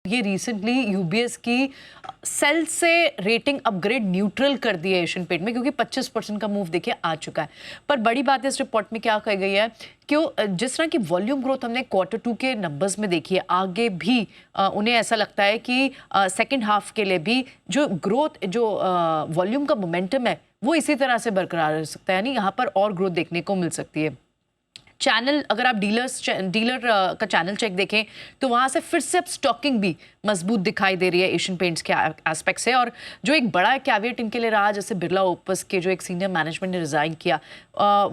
ये recently UBS की cell से रेटिंग अपग्रेड न्यूट्रल कर दी है एशियन पेंट में, क्योंकि 25% का मूव देखिए आ चुका है। पर बड़ी बात है इस रिपोर्ट में क्या कही गई है कि जिस तरह की वॉल्यूम ग्रोथ हमने Q2 के नंबर्स में देखी है, आगे भी उन्हें ऐसा लगता है कि सेकेंड हाफ के लिए भी जो ग्रोथ, जो वॉल्यूम का मोमेंटम है वो इसी तरह से बरकरार रह सकता है, यानी यहाँ पर और ग्रोथ देखने को मिल सकती है। चैनल, अगर आप डीलर का चैनल चेक देखें तो वहाँ से फिर से अब स्टॉकिंग भी मजबूत दिखाई दे रही है एशियन पेंट्स के एस्पेक्ट से। और जो एक बड़ा कैविएट इनके लिए रहा, जैसे बिरला ओपस के जो एक सीनियर मैनेजमेंट ने रिज़ाइन किया,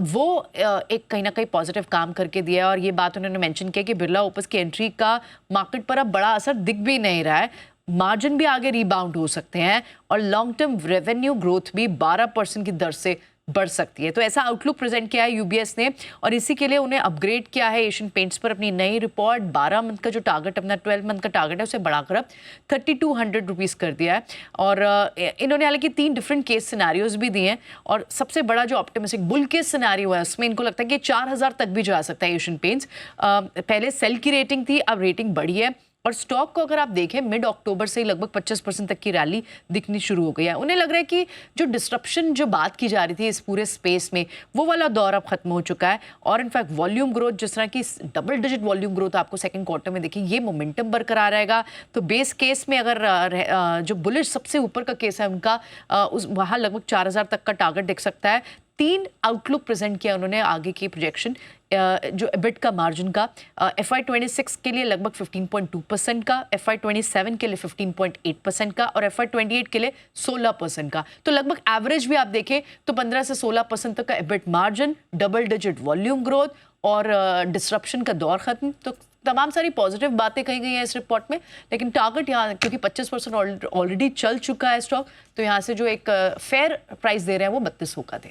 वो एक कहीं ना कहीं पॉजिटिव काम करके दिया। और ये बात उन्होंने मेंशन किया कि बिरला ओपस की एंट्री का मार्केट पर अब बड़ा असर दिख भी नहीं रहा है, मार्जिन भी आगे रिबाउंड हो सकते हैं और लॉन्ग टर्म रेवेन्यू ग्रोथ भी 12% की दर से बढ़ सकती है। तो ऐसा आउटलुक प्रेजेंट किया है यूबीएस ने, और इसी के लिए उन्हें अपग्रेड किया है एशियन पेंट्स पर अपनी नई रिपोर्ट। 12 मंथ का जो टारगेट, अपना 12 मंथ का टारगेट है, उसे बढ़ाकर अब 3200 रुपीज़ कर दिया है। और इन्होंने हालांकि 3 डिफरेंट केस सिनेरियोज भी दिए हैं, और सबसे बड़ा जो ऑप्टिमिस्टिक बुल केस सिनेरियो है उसमें इनको लगता है कि 4000 तक भी जा सकता है एशियन पेंट्स। पहले सेल की रेटिंग थी, अब रेटिंग बढ़ी है। और स्टॉक को अगर आप देखें, मिड अक्टूबर से ही लगभग 25% तक की रैली दिखनी शुरू हो गई है। उन्हें लग रहा है कि जो डिस्ट्रप्शन जो बात की जा रही थी इस पूरे स्पेस में, वो वाला दौर अब खत्म हो चुका है। और इनफैक्ट वॉल्यूम ग्रोथ, जिस तरह की डबल डिजिट वॉल्यूम ग्रोथ आपको सेकंड क्वार्टर में देखी, ये मोमेंटम बरकरार रहेगा। तो बेस केस में अगर जो बुलिश सबसे ऊपर का केस है उनका, उस वहाँ लगभग 4000 तक का टारगेट दिख सकता है। 3 आउटलुक प्रेजेंट किया उन्होंने आगे की प्रोजेक्शन, जो एबिट का मार्जिन का, FY26 के लिए लगभग 15.2% का, FY27 के लिए 15.8% का, और FY28 के लिए 16% का। तो लगभग एवरेज भी आप देखें तो 15 से 16% तक का EBIT margin, double digit volume growth और डिस्ट्रप्शन का दौर खत्म। तो तमाम सारी पॉजिटिव बातें कही गई हैं इस रिपोर्ट में। लेकिन टारगेट यहाँ, क्योंकि 25% ऑलरेडी चल चुका है स्टॉक, तो यहाँ से जो एक फेयर प्राइस दे रहे हैं वो 3200 का दे रहे हैं।